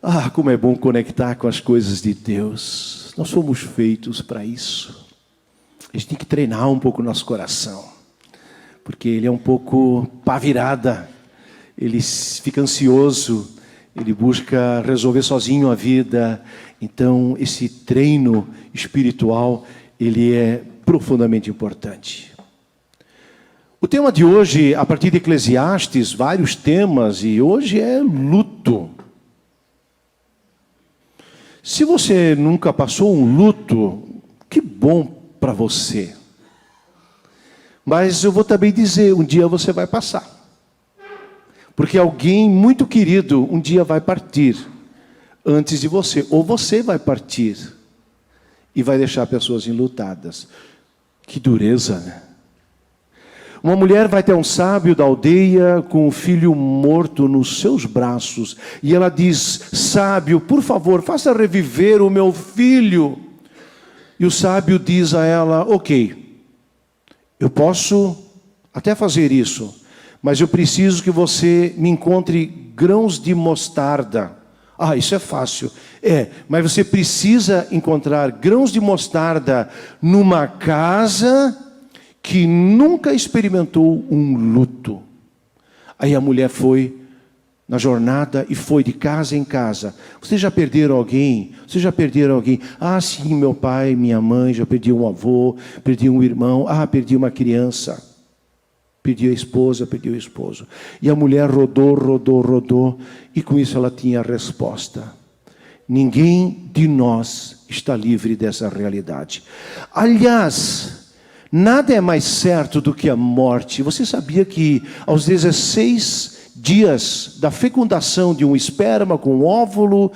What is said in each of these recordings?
Ah, como é bom conectar com as coisas de Deus. Nós fomos feitos para isso. A gente tem que treinar um pouco o nosso coração, porque ele é um pouco pá virada, ele fica ansioso, ele busca resolver sozinho a vida. Então, esse treino espiritual, ele é profundamente importante. O tema de hoje, a partir de Eclesiastes, vários temas, e hoje é luto. Se você nunca passou um luto, que bom para você. Mas eu vou também dizer, um dia você vai passar. Porque alguém muito querido um dia vai partir antes de você. Ou você vai partir e vai deixar pessoas enlutadas. Que dureza, né? Uma mulher vai ter um sábio da aldeia com um filho morto nos seus braços. E ela diz: sábio, por favor, faça reviver o meu filho. E o sábio diz a ela: ok, eu posso até fazer isso, mas eu preciso que você me encontre grãos de mostarda. Ah, isso é fácil. Mas você precisa encontrar grãos de mostarda numa casa que nunca experimentou um luto. Aí a mulher foi na jornada e foi de casa em casa. Vocês já perderam alguém? Vocês já perderam alguém? Ah, sim, meu pai, minha mãe, já perdi um avô, perdi um irmão, perdi uma criança. Perdi a esposa, perdi o esposo. E a mulher rodou, e com isso ela tinha a resposta. Ninguém de nós está livre dessa realidade. Aliás, nada é mais certo do que a morte. Você sabia que aos 16 dias da fecundação de um esperma com um óvulo,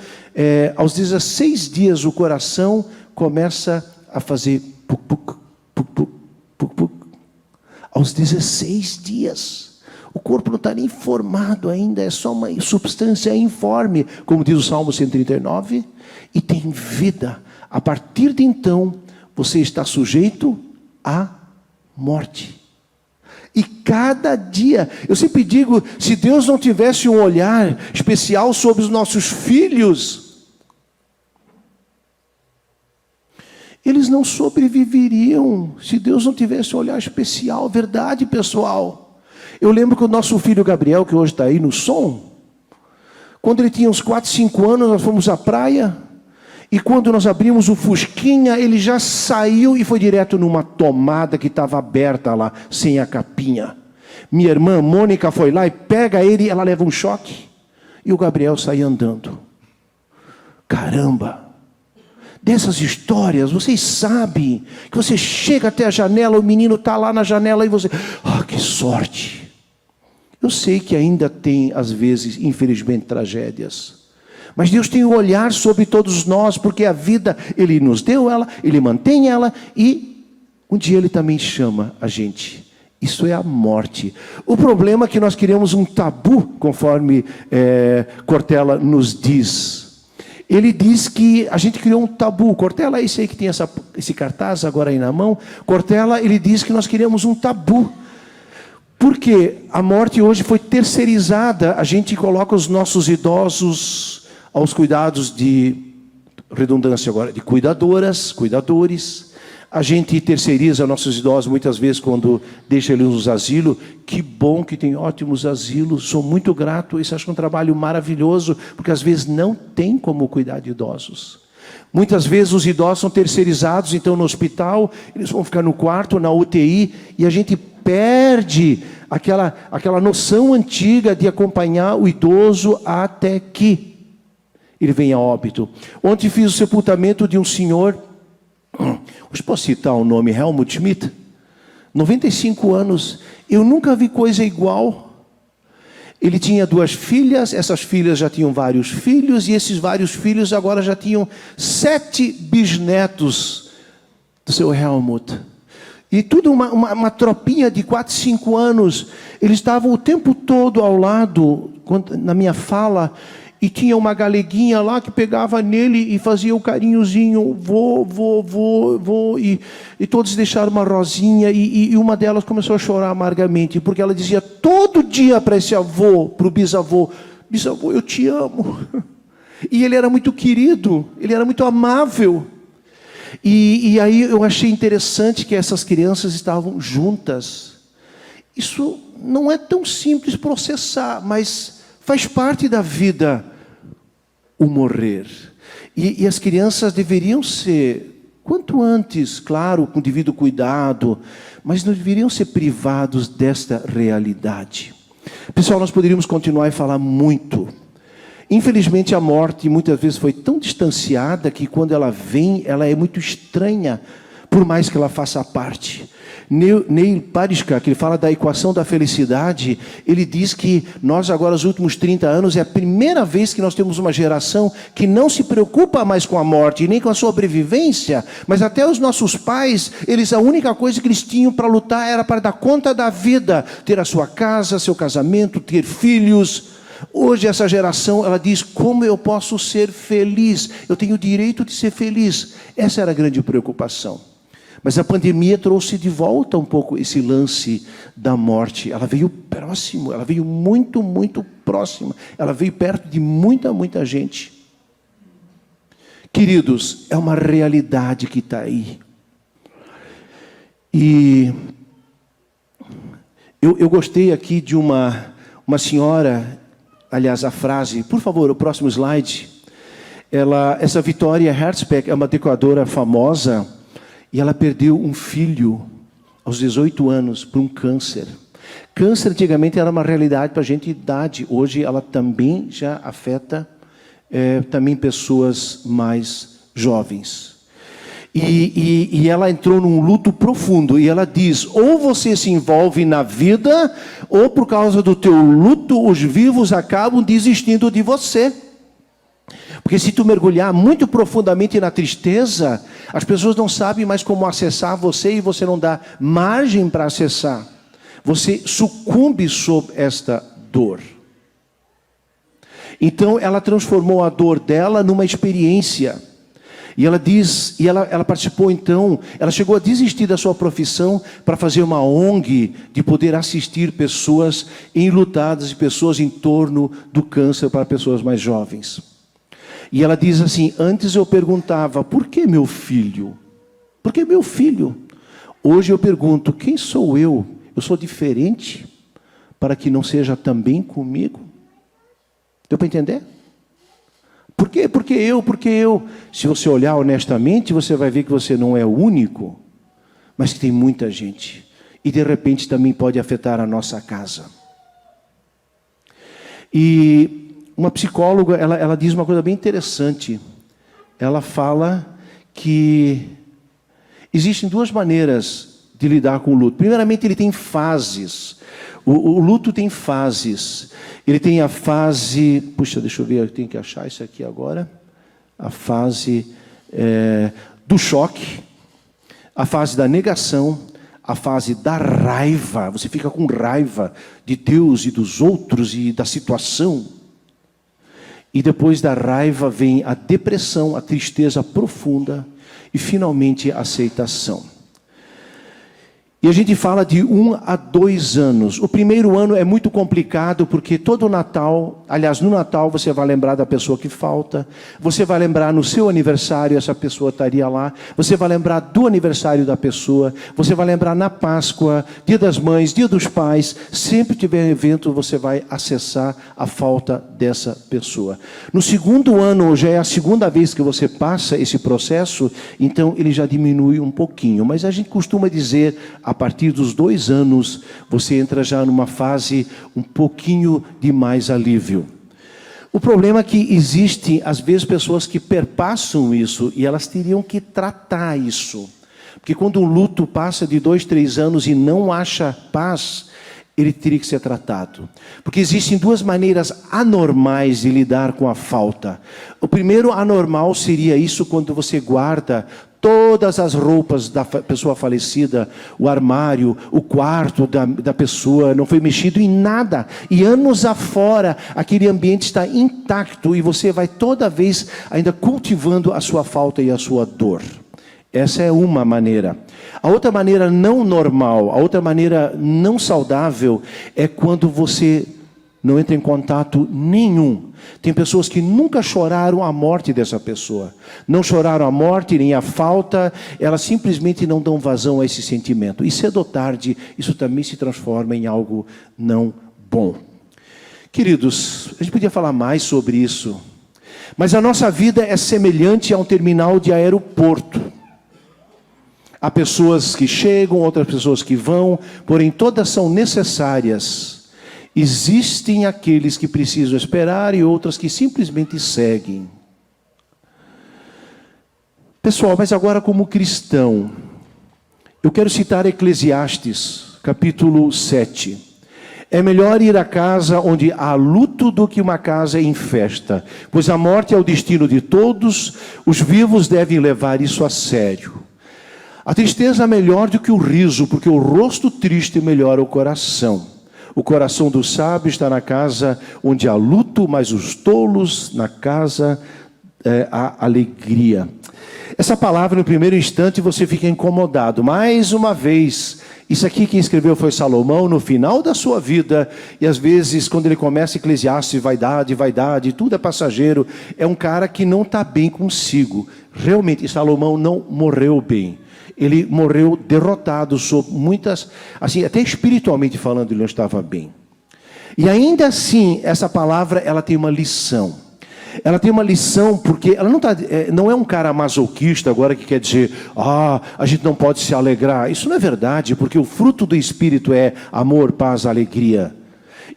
aos 16 dias o coração começa a fazer puc, puc, puc, puc, puc, puc. Aos 16 dias. O corpo não está nem formado ainda, é só uma substância informe, como diz o Salmo 139, e tem vida. A partir de então, você está sujeito à morte. E cada dia, eu sempre digo, se Deus não tivesse um olhar especial sobre os nossos filhos, eles não sobreviveriam se Deus não tivesse um olhar especial. Verdade, pessoal. Eu lembro que o nosso filho Gabriel, que hoje está aí no som, quando ele tinha uns 4, 5 anos, nós fomos à praia, e quando nós abrimos o fusquinha, ele já saiu e foi direto numa tomada que estava aberta lá, sem a capinha. Minha irmã Mônica foi lá e pega ele, ela leva um choque, e o Gabriel sai andando. Caramba! Dessas histórias, vocês sabem que você chega até a janela, o menino está lá na janela e você... que sorte! Eu sei que ainda tem, às vezes, infelizmente, tragédias. Mas Deus tem um olhar sobre todos nós, porque a vida, Ele nos deu ela, Ele mantém ela, e um dia Ele também chama a gente. Isso é a morte. O problema é que nós queremos um tabu, conforme Cortella nos diz. Ele diz que a gente criou um tabu. Cortella, esse aí que tem esse cartaz agora aí na mão. Cortella, ele diz que nós queremos um tabu. Porque a morte hoje foi terceirizada. A gente coloca os nossos idosos aos cuidados de, redundância agora, de cuidadoras, cuidadores. A gente terceiriza nossos idosos muitas vezes quando deixa eles nos asilos. Que bom que tem ótimos asilos, sou muito grato. Isso acho que é um trabalho maravilhoso, porque às vezes não tem como cuidar de idosos. Muitas vezes os idosos são terceirizados, então no hospital, eles vão ficar no quarto, na UTI, e a gente perde aquela noção antiga de acompanhar o idoso até que ele venha a óbito. Ontem fiz o sepultamento de um senhor, hoje posso citar o nome, Helmut Schmidt, 95 anos, eu nunca vi coisa igual. Ele tinha 2 filhas, essas filhas já tinham vários filhos, e esses vários filhos agora já tinham 7 bisnetos do seu Helmut. E tudo uma tropinha de 4, 5 anos. Eles estavam o tempo todo ao lado, na minha fala, e tinha uma galeguinha lá que pegava nele e fazia o carinhozinho, vou, e todos deixaram uma rosinha, e uma delas começou a chorar amargamente, porque ela dizia todo dia para esse avô, para o bisavô, eu te amo. E ele era muito querido, ele era muito amável. E aí eu achei interessante que essas crianças estavam juntas. Isso não é tão simples processar, mas faz parte da vida o morrer. E as crianças deveriam ser, quanto antes, claro, com devido cuidado, mas não deveriam ser privados desta realidade. Pessoal, nós poderíamos continuar e falar muito. Infelizmente, a morte muitas vezes foi tão distanciada que quando ela vem, ela é muito estranha, por mais que ela faça parte. Neil Pariska, que ele fala da equação da felicidade, ele diz que nós agora, os últimos 30 anos, é a primeira vez que nós temos uma geração que não se preocupa mais com a morte, nem com a sobrevivência, mas até os nossos pais, a única coisa que eles tinham para lutar era para dar conta da vida, ter a sua casa, seu casamento, ter filhos. Hoje essa geração, ela diz, como eu posso ser feliz? Eu tenho o direito de ser feliz. Essa era a grande preocupação. Mas a pandemia trouxe de volta um pouco esse lance da morte. Ela veio próximo, ela veio muito, muito próxima. Ela veio perto de muita, muita gente. Queridos, é uma realidade que está aí. E eu gostei aqui de uma senhora, aliás, a frase, por favor, o próximo slide. Essa Victoria Herzberg é uma decoradora famosa e ela perdeu um filho aos 18 anos por um câncer. Câncer antigamente era uma realidade para a gente de idade. Hoje ela também já afeta também pessoas mais jovens. E ela entrou num luto profundo. E ela diz, ou você se envolve na vida, ou por causa do teu luto, os vivos acabam desistindo de você. Porque se tu mergulhar muito profundamente na tristeza, as pessoas não sabem mais como acessar você e você não dá margem para acessar. Você sucumbe sob esta dor. Então ela transformou a dor dela numa experiência. E ela diz, ela participou então, ela chegou a desistir da sua profissão para fazer uma ONG de poder assistir pessoas enlutadas e pessoas em torno do câncer para pessoas mais jovens. E ela diz assim, antes eu perguntava, por que meu filho? Por que meu filho? Hoje eu pergunto, quem sou eu? Eu sou diferente para que não seja também comigo? Deu para entender? Por quê? Porque eu. Se você olhar honestamente, você vai ver que você não é o único, mas que tem muita gente. E de repente também pode afetar a nossa casa. E uma psicóloga, ela diz uma coisa bem interessante. Ela fala que existem duas maneiras de lidar com o luto. Primeiramente, ele tem fases. O luto tem fases. Ele tem a fase... Puxa, deixa eu ver, eu tenho que achar isso aqui agora. A fase do choque, a fase da negação, a fase da raiva. Você fica com raiva de Deus e dos outros e da situação. E depois da raiva vem a depressão, a tristeza profunda e finalmente a aceitação. E a gente fala de 1 a 2 anos. O primeiro ano é muito complicado porque todo Natal, aliás, no Natal você vai lembrar da pessoa que falta. Você vai lembrar no seu aniversário, essa pessoa estaria lá. Você vai lembrar do aniversário da pessoa. Você vai lembrar na Páscoa, Dia das Mães, Dia dos Pais. Sempre que tiver evento, você vai acessar a falta dessa pessoa. No segundo ano, já é a segunda vez que você passa esse processo, então ele já diminui um pouquinho. Mas a gente costuma dizer... A partir dos 2 anos, você entra já numa fase um pouquinho de mais alívio. O problema é que existem, às vezes, pessoas que perpassam isso e elas teriam que tratar isso. Porque quando um luto passa de 2, 3 anos e não acha paz, ele teria que ser tratado. Porque existem 2 maneiras anormais de lidar com a falta. O primeiro anormal seria isso quando você guarda todas as roupas da pessoa falecida, o armário, o quarto da pessoa, não foi mexido em nada. E anos afora, aquele ambiente está intacto e você vai toda vez ainda cultivando a sua falta e a sua dor. Essa é uma maneira. A outra maneira não normal, a outra maneira não saudável, é quando você não entra em contato nenhum. Tem pessoas que nunca choraram a morte dessa pessoa. Não choraram a morte nem a falta, elas simplesmente não dão vazão a esse sentimento. E cedo ou tarde, isso também se transforma em algo não bom. Queridos, a gente podia falar mais sobre isso, mas a nossa vida é semelhante a um terminal de aeroporto. Há pessoas que chegam, outras pessoas que vão, porém todas são necessárias. Existem aqueles que precisam esperar e outras que simplesmente seguem. Pessoal, mas agora como cristão, eu quero citar Eclesiastes, capítulo 7. É melhor ir à casa onde há luto do que uma casa em festa, pois a morte é o destino de todos, os vivos devem levar isso a sério. A tristeza é melhor do que o riso, porque o rosto triste melhora o coração. O coração do sábio está na casa onde há luto, mas os tolos na casa há alegria. Essa palavra, no primeiro instante, você fica incomodado. Mais uma vez, isso aqui quem escreveu foi Salomão, no final da sua vida. E às vezes, quando ele começa Eclesiastes, vaidade, tudo é passageiro. É um cara que não está bem consigo. Realmente, Salomão não morreu bem. Ele morreu derrotado sob muitas, assim, até espiritualmente falando, ele não estava bem. E ainda assim, essa palavra, ela tem uma lição. Ela tem uma lição porque ela não é um cara masoquista agora que quer dizer, a gente não pode se alegrar. Isso não é verdade, porque o fruto do Espírito é amor, paz, alegria.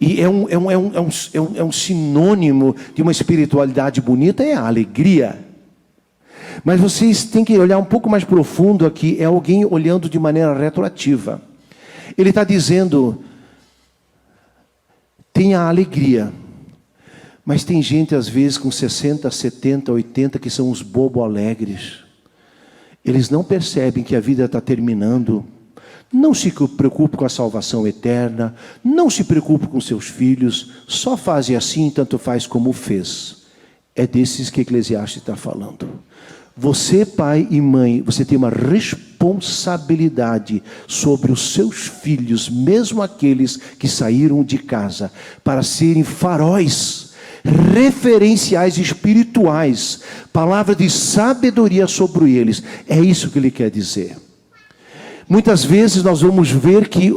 E é um sinônimo de uma espiritualidade bonita, é a alegria. Mas vocês têm que olhar um pouco mais profundo aqui, é alguém olhando de maneira retroativa. Ele está dizendo, tenha alegria, mas tem gente às vezes com 60, 70, 80 que são os bobo alegres. Eles não percebem que a vida está terminando. Não se preocupe com a salvação eterna, não se preocupe com seus filhos, só faze assim, tanto faz como fez. É desses que Eclesiastes está falando. Você, pai e mãe, você tem uma responsabilidade sobre os seus filhos, mesmo aqueles que saíram de casa, para serem faróis, referenciais espirituais, palavra de sabedoria sobre eles. É isso que ele quer dizer. Muitas vezes nós vamos ver que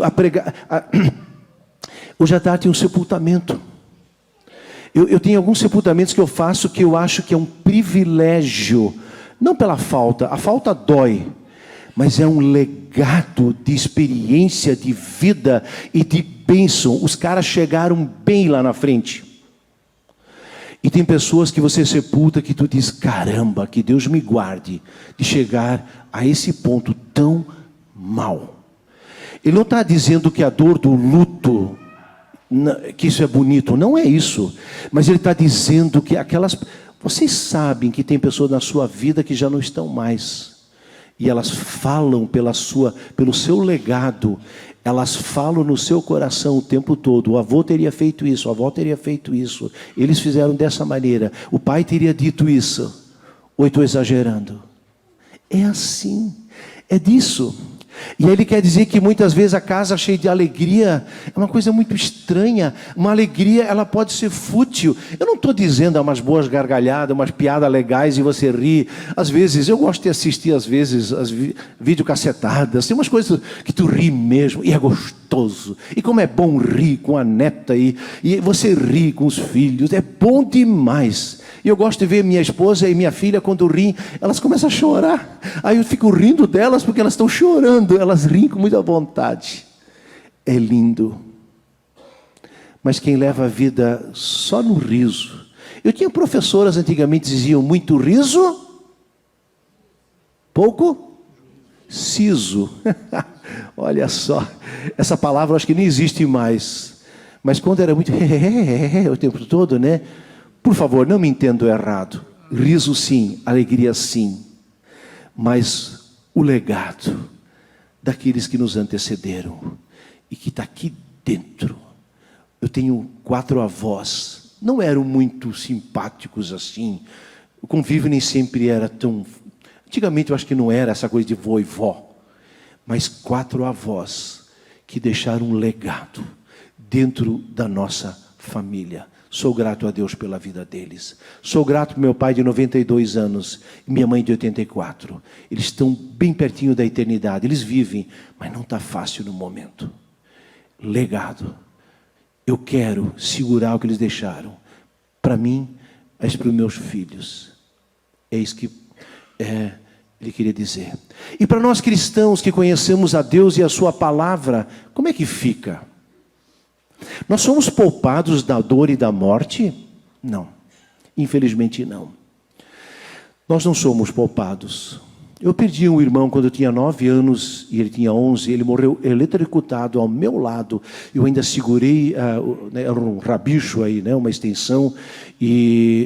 hoje à tarde tem um sepultamento. Eu tenho alguns sepultamentos que eu faço que eu acho que é um privilégio. Não pela falta, a falta dói, mas é um legado de experiência, de vida e de bênção. Os caras chegaram bem lá na frente. E tem pessoas que você sepulta que tu diz, caramba, que Deus me guarde de chegar a esse ponto tão mal. Ele não está dizendo que a dor do luto, que isso é bonito, não é isso. Mas ele está dizendo que aquelas... Vocês sabem que tem pessoas na sua vida que já não estão mais. E elas falam pelo seu legado. Elas falam no seu coração o tempo todo. O avô teria feito isso, a avó teria feito isso. Eles fizeram dessa maneira. O pai teria dito isso. Ou eu estou exagerando? É assim. É disso. E aí ele quer dizer que muitas vezes a casa cheia de alegria é uma coisa muito estranha. Uma alegria, ela pode ser fútil. Eu não estou dizendo umas boas gargalhadas, umas piadas legais e você ri. Às vezes, eu gosto de assistir às vezes as videocassetadas. Tem umas coisas que tu ri mesmo e é gostoso. E como é bom rir com a neta e você ri com os filhos. É bom demais. E eu gosto de ver minha esposa e minha filha quando riem, elas começam a chorar. Aí eu fico rindo delas porque elas estão chorando. Elas riem com muita vontade. É lindo. Mas quem leva a vida só no riso. Eu tinha professoras antigamente que diziam muito riso, pouco siso. Olha só, essa palavra eu acho que nem existe mais. Mas quando era muito o tempo todo, né? Por favor, não me entendo errado. Riso sim, alegria sim. Mas o legado daqueles que nos antecederam e que está aqui dentro. Eu tenho 4 avós. Não eram muito simpáticos assim. O convívio nem sempre era tão... Antigamente eu acho que não era essa coisa de vô e vó. Mas 4 avós que deixaram um legado dentro da nossa família. Sou grato a Deus pela vida deles. Sou grato para meu pai de 92 anos e minha mãe de 84. Eles estão bem pertinho da eternidade. Eles vivem, mas não está fácil no momento. Legado. Eu quero segurar o que eles deixaram. Para mim, mas para os meus filhos. É isso que ele queria dizer. E para nós cristãos que conhecemos a Deus e a sua palavra, como é que fica? Nós somos poupados da dor e da morte? Não. Infelizmente não. Nós não somos poupados. Eu perdi um irmão quando eu tinha 9 anos e ele tinha 11. Ele morreu eletrocutado ao meu lado. Eu ainda segurei, era um rabicho aí, né, uma extensão.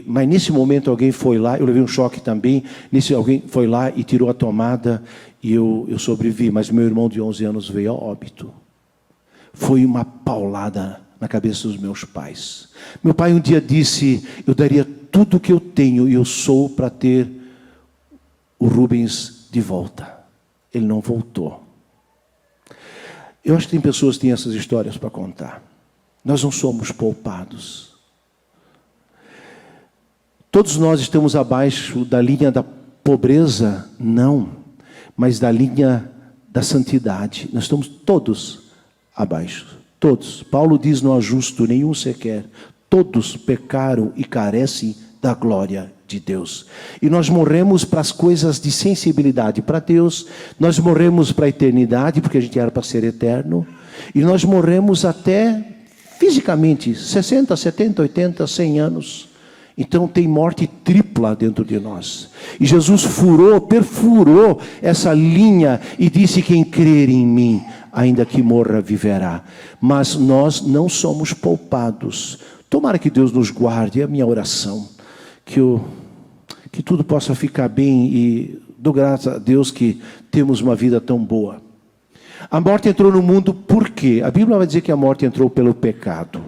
Mas nesse momento alguém foi lá, eu levei um choque também. Alguém foi lá e tirou a tomada e eu sobrevivi. Mas meu irmão de 11 anos veio a óbito. Foi uma paulada na cabeça dos meus pais. Meu pai um dia disse, eu daria tudo o que eu tenho e eu sou para ter o Rubens de volta. Ele não voltou. Eu acho que tem pessoas que têm essas histórias para contar. Nós não somos poupados. Todos nós estamos abaixo da linha da pobreza? Não. Mas da linha da santidade. Nós estamos todos abaixo. Todos. Paulo diz, não há justo nenhum sequer. Todos pecaram e carecem da glória de Deus. E nós morremos para as coisas de sensibilidade para Deus. Nós morremos para a eternidade, porque a gente era para ser eterno. E nós morremos até fisicamente, 60, 70, 80, 100 anos. Então tem morte tripla dentro de nós. E Jesus perfurou essa linha e disse, quem crer em mim, ainda que morra, viverá. Mas nós não somos poupados. Tomara que Deus nos guarde, é a minha oração. Que tudo possa ficar bem e dou graças a Deus que temos uma vida tão boa. A morte entrou no mundo por quê? A Bíblia vai dizer que a morte entrou pelo pecado.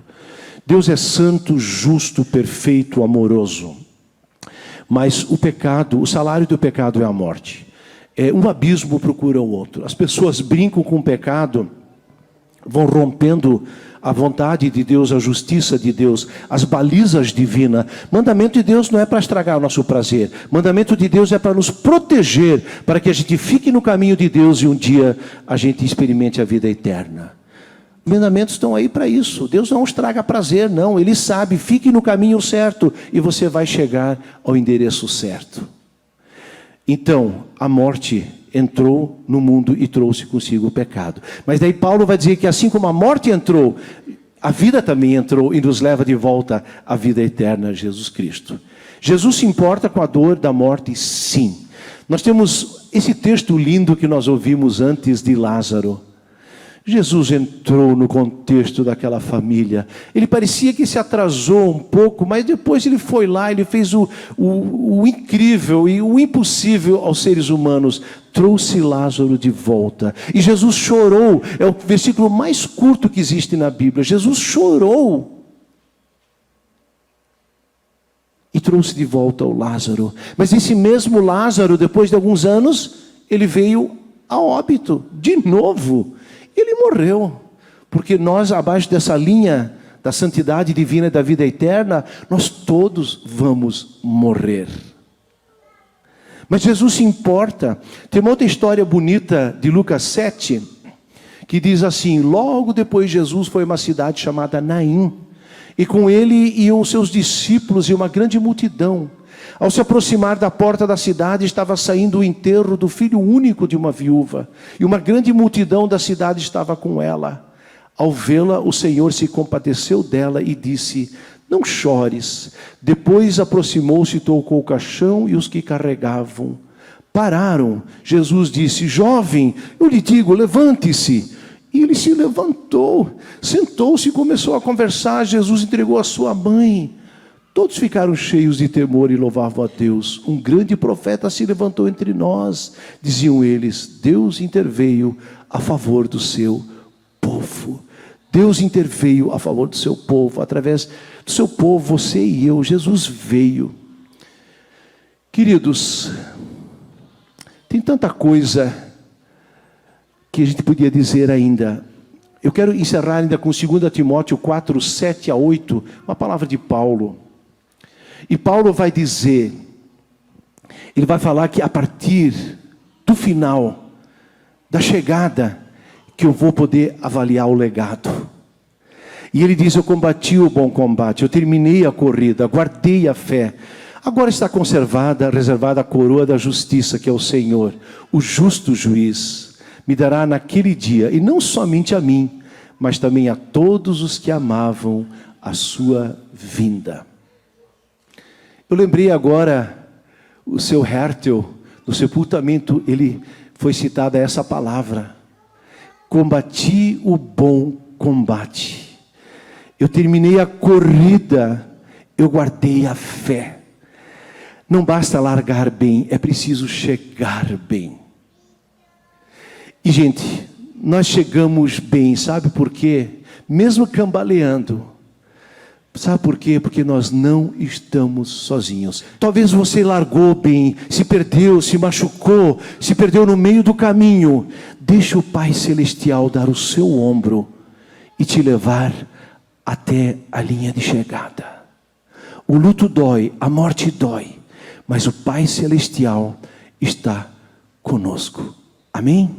Deus é santo, justo, perfeito, amoroso. Mas o pecado, o salário do pecado é a morte. Um abismo procura o outro. As pessoas brincam com o pecado, vão rompendo a vontade de Deus, a justiça de Deus, as balizas divinas. Mandamento de Deus não é para estragar o nosso prazer. Mandamento de Deus é para nos proteger, para que a gente fique no caminho de Deus e um dia a gente experimente a vida eterna. Mandamentos estão aí para isso. Deus não estraga prazer, não. Ele sabe, fique no caminho certo e você vai chegar ao endereço certo. Então, a morte entrou no mundo e trouxe consigo o pecado. Mas daí Paulo vai dizer que assim como a morte entrou, a vida também entrou e nos leva de volta à vida eterna, Jesus Cristo. Jesus se importa com a dor da morte? Sim. Nós temos esse texto lindo que nós ouvimos antes de Lázaro. Jesus entrou no contexto daquela família. Ele parecia que se atrasou um pouco, mas depois ele foi lá, ele fez o incrível e o impossível aos seres humanos. Trouxe Lázaro de volta. E Jesus chorou. É o versículo mais curto que existe na Bíblia. Jesus chorou. E trouxe de volta o Lázaro. Mas esse mesmo Lázaro, depois de alguns anos, ele veio a óbito, de novo. Ele morreu, porque nós, abaixo dessa linha da santidade divina e da vida eterna, nós todos vamos morrer. Mas Jesus se importa. Tem uma outra história bonita de Lucas 7, que diz assim, logo depois Jesus foi a uma cidade chamada Naim, e com ele iam os seus discípulos e uma grande multidão. Ao se aproximar da porta da cidade, estava saindo o enterro do filho único de uma viúva. E uma grande multidão da cidade estava com ela. Ao vê-la, o Senhor se compadeceu dela e disse, não chores. Depois aproximou-se, tocou o caixão e os que carregavam pararam. Jesus disse, jovem, eu lhe digo, levante-se. E ele se levantou, sentou-se e começou a conversar. Jesus entregou a sua mãe. Todos ficaram cheios de temor e louvavam a Deus. Um grande profeta se levantou entre nós, diziam eles. Deus interveio a favor do seu povo. Deus interveio a favor do seu povo. Através do seu povo, você e eu, Jesus veio. Queridos, tem tanta coisa que a gente podia dizer ainda. Eu quero encerrar ainda com 2 Timóteo 4, 7 a 8, uma palavra de Paulo. E Paulo vai dizer, ele vai falar que a partir do final, da chegada, que eu vou poder avaliar o legado. E ele diz, eu combati o bom combate, eu terminei a corrida, guardei a fé. Agora está conservada, reservada a coroa da justiça, que é o Senhor, o justo juiz, me dará naquele dia, e não somente a mim, mas também a todos os que amavam a sua vinda. Eu lembrei agora, o seu Hertel, no sepultamento, ele foi citada essa palavra, combati o bom combate, eu terminei a corrida, eu guardei a fé. Não basta largar bem, é preciso chegar bem. E gente, nós chegamos bem, sabe por quê? Mesmo cambaleando. Sabe por quê? Porque nós não estamos sozinhos. Talvez você largou bem, se perdeu, se machucou, se perdeu no meio do caminho. Deixa o Pai Celestial dar o seu ombro e te levar até a linha de chegada. O luto dói, a morte dói. Mas o Pai Celestial está conosco. Amém?